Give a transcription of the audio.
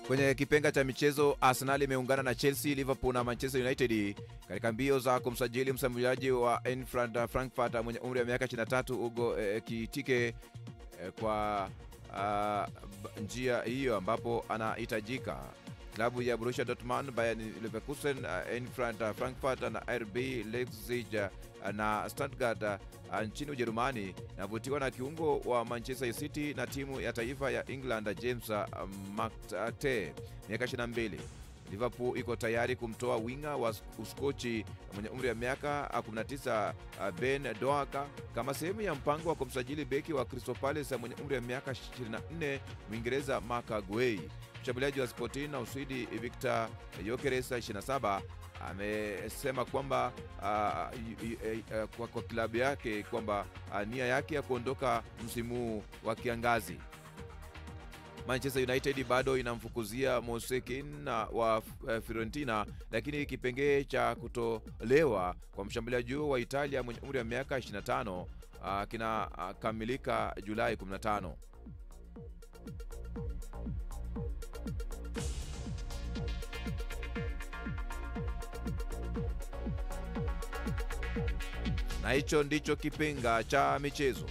Kwenye kipenga cha michezo, Arsenal imeungana na Chelsea, Liverpool na Manchester United katika mbio za kumsajili mshambuliaji wa Eintracht Frankfurt mwenye umri wa miaka 23 Hugo Ekitike kwa njia hiyo ambapo anahitajika. Klabu ya Borussia Dortmund, Bayern Leverkusen, Eintracht Frankfurt na RB Leipzig na Stuttgart nchini Ujerumani navutiwa na kiungo wa Manchester City na timu ya taifa ya England James McAteer, miaka 22. Liverpool iko tayari kumtoa winga wa Uskochi mwenye umri wa miaka 19 Ben Doaka kama sehemu ya mpango wa kumsajili beki wa Crystal Palace mwenye umri wa miaka 24 Mwingereza Mark Guehi. Mshambuliaji wa Sporting na Uswidi Victor Gyökeres 27 amesema kwamba kwa klabu yake kwamba nia yake ya kuondoka msimu wa kiangazi. Manchester United bado inamfukuzia Mosekin wa Fiorentina, lakini kipengee cha kutolewa kwa mshambuliaji wa Italia mwenye umri wa miaka 25 kinakamilika Julai 15. Na hicho ndicho kipenga cha michezo.